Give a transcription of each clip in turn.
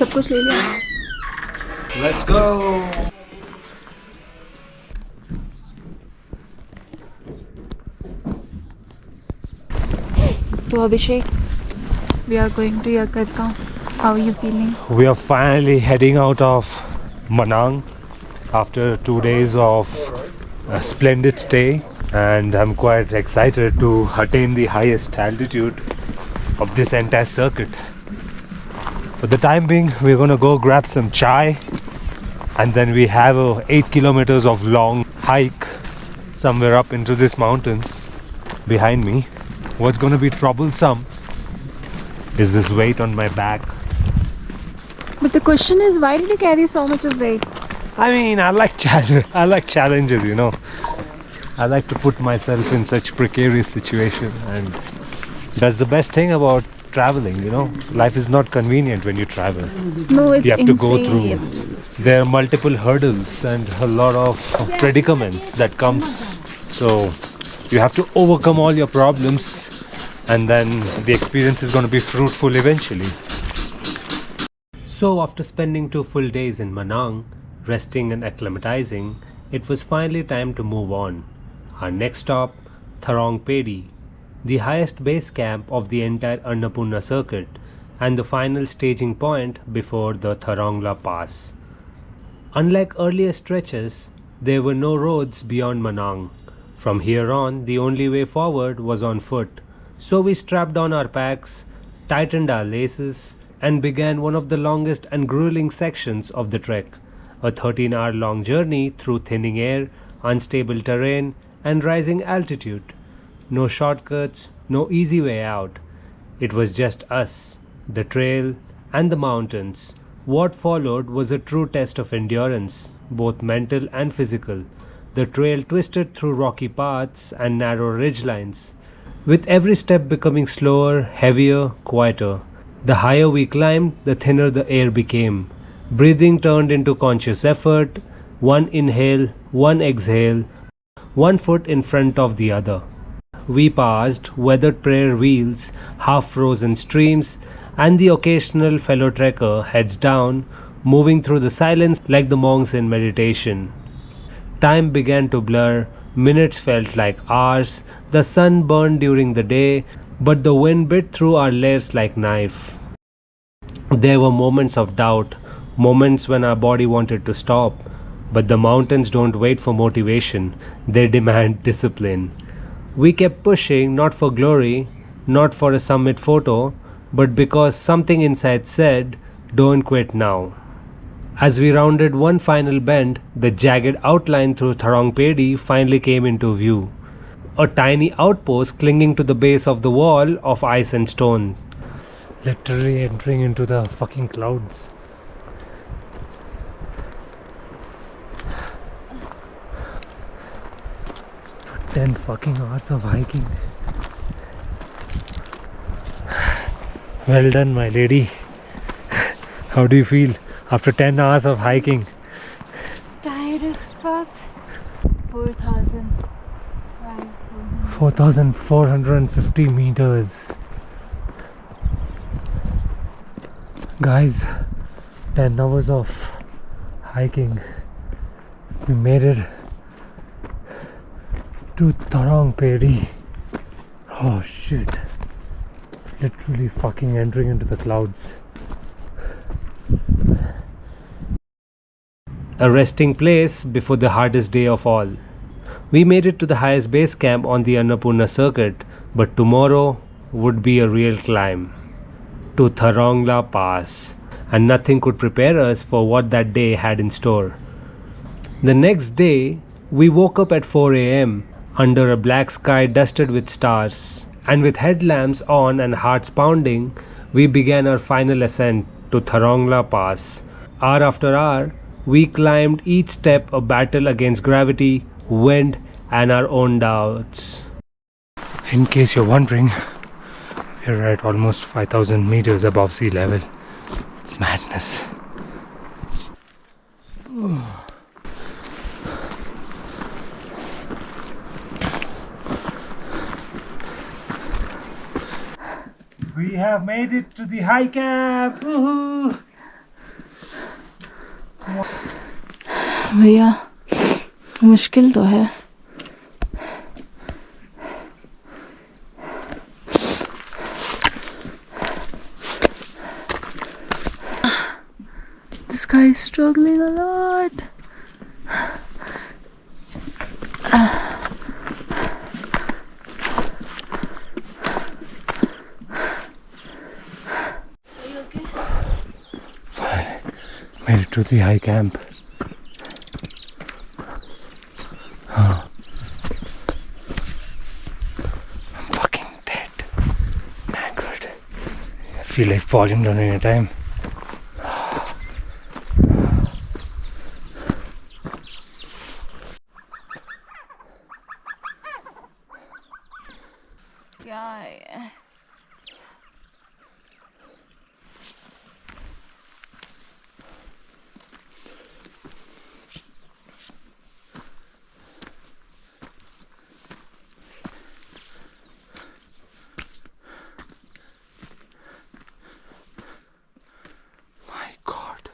सब कुछ ले लिया? Let's go! तो अभिषेक, we are going to your Kharka. How are you feeling? We are finally heading out of Manang after 2 days of a splendid stay, and I'm quite excited to attain the highest altitude of this entire circuit. For the time being, we're gonna go grab some chai, and then we have a 8 kilometers of long hike somewhere up into these mountains behind me. What's gonna be troublesome is this weight on my back. But the question is, why did you carry so much of weight? I mean, I like challenges, you know. I like to put myself in such precarious situation, and that's the best thing about traveling, you know. Life is not convenient when you travel. No, it's You have insane. to go through. There are multiple hurdles and a lot of predicaments that comes. So you have to overcome all your problems, and then the experience is going to be fruitful eventually. So after spending 2 full days in Manang, resting and acclimatizing, it was finally time to move on. Our next stop, Thorong Phedi, the highest base camp of the entire Annapurna Circuit and the final staging point before the Thorong La Pass. Unlike earlier stretches, there were no roads beyond Manang. From here on, the only way forward was on foot, so we strapped on our packs, tightened our laces, and began one of the longest and grueling sections of the trek, a 13-hour-long journey through thinning air, unstable terrain, and rising altitude. No shortcuts, no easy way out. It was just us, the trail, and the mountains. What followed was a true test of endurance, both mental and physical. The trail twisted through rocky paths and narrow ridgelines, with every step becoming slower, heavier, quieter. The higher we climbed, the thinner the air became. Breathing turned into conscious effort, one inhale, one exhale, one foot in front of the other. We passed weathered prayer wheels, half-frozen streams, and the occasional fellow trekker heads down, moving through the silence like the monks in meditation. Time began to blur, minutes felt like hours, the sun burned during the day, but the wind bit through our layers like knife. There were moments of doubt, moments when our body wanted to stop, but the mountains don't wait for motivation, they demand discipline. We kept pushing, not for glory, not for a summit photo, but because something inside said, "Don't quit now." As we rounded one final bend, the jagged outline through Thorong Phedi finally came into view. A tiny outpost clinging to the base of the wall of ice and stone. Literally entering into the fucking clouds. For 10 fucking hours of hiking. Well done, my lady. How do you feel after 10 hours of hiking? Tired as fuck. 4,450 meters. Guys, 10 hours of hiking. We made it to Thorong Phedi. Oh shit. Literally fucking entering into the clouds. A resting place before the hardest day of all. We made it to the highest base camp on the Annapurna Circuit, but tomorrow would be a real climb to Thorong La Pass, and nothing could prepare us for what that day had in store. The next day, we woke up at 4 a.m. under a black sky dusted with stars, and with headlamps on and hearts pounding, we began our final ascent to Thorong La Pass. Hour after hour, we climbed each step a battle against gravity, wind, and our own doubts. In case you're wondering, we're at almost 5,000 meters above sea level. It's madness. We have made it to the high camp! Woohoo! भैया मुश्किल तो है. This guy is struggling a lot. Made it to the high camp. I'm fucking dead. Knackered. I feel like falling down any time. क्या है? My God.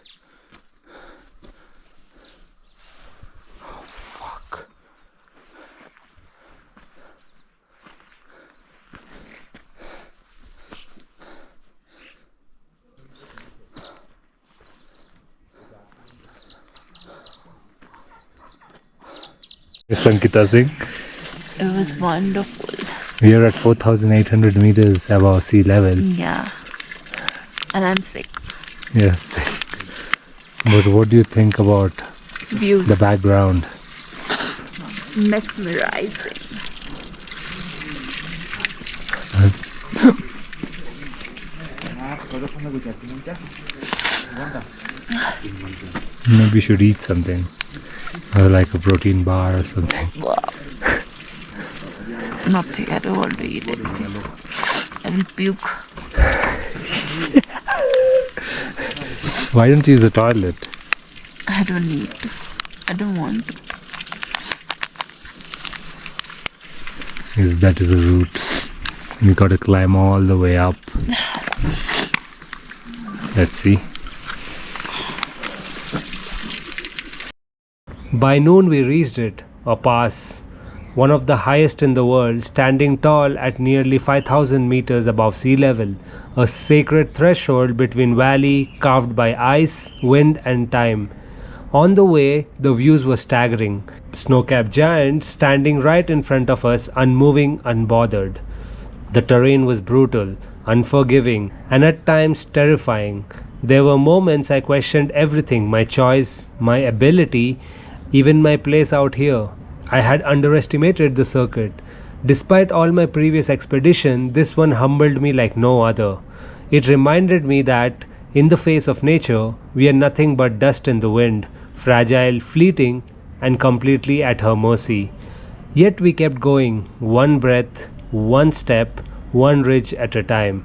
Oh fuck. Sankita Singh. It was wonderful. We are at 4,800 meters above sea level. Yeah. And I'm sick. Yes. But what do you think about Views. the background? It's mesmerizing. Maybe we should eat something. Or like a protein bar or something. Nothing. I don't want to eat anything. I will puke. Why don't you use the toilet? I don't need to. I don't want to. Because that is a route. We gotta climb all the way up. Let's see. By noon we reached it, a pass, one of the highest in the world, standing tall at nearly 5,000 meters above sea level, a sacred threshold between valley carved by ice, wind and time. On the way, the views were staggering. Snow-capped giants standing right in front of us, unmoving, unbothered. The terrain was brutal, unforgiving, and at times terrifying. There were moments I questioned everything, my choice, my ability, even my place out here. I had underestimated the circuit. Despite all my previous expedition, this one humbled me like no other. It reminded me that, in the face of nature, we are nothing but dust in the wind, fragile, fleeting, and completely at her mercy. Yet we kept going, one breath, one step, one ridge at a time.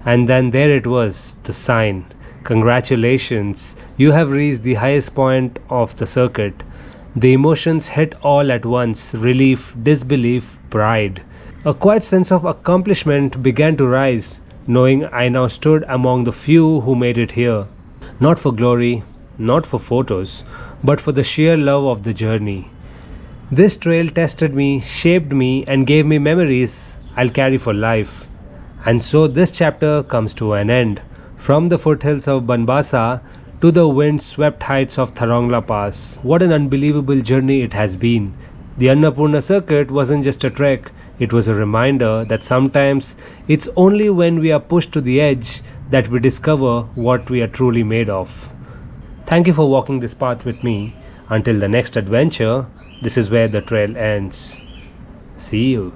And then there it was, the sign. Congratulations, you have reached the highest point of the circuit. The emotions hit all at once, relief, disbelief, pride. A quiet sense of accomplishment began to rise, knowing I now stood among the few who made it here. Not for glory, not for photos, but for the sheer love of the journey. This trail tested me, shaped me, and gave me memories I'll carry for life. And so this chapter comes to an end. From the foothills of Banbasa to the wind-swept heights of Thorong La Pass. What an unbelievable journey it has been. The Annapurna Circuit wasn't just a trek, it was a reminder that sometimes it's only when we are pushed to the edge that we discover what we are truly made of. Thank you for walking this path with me. Until the next adventure, this is where the trail ends. See you.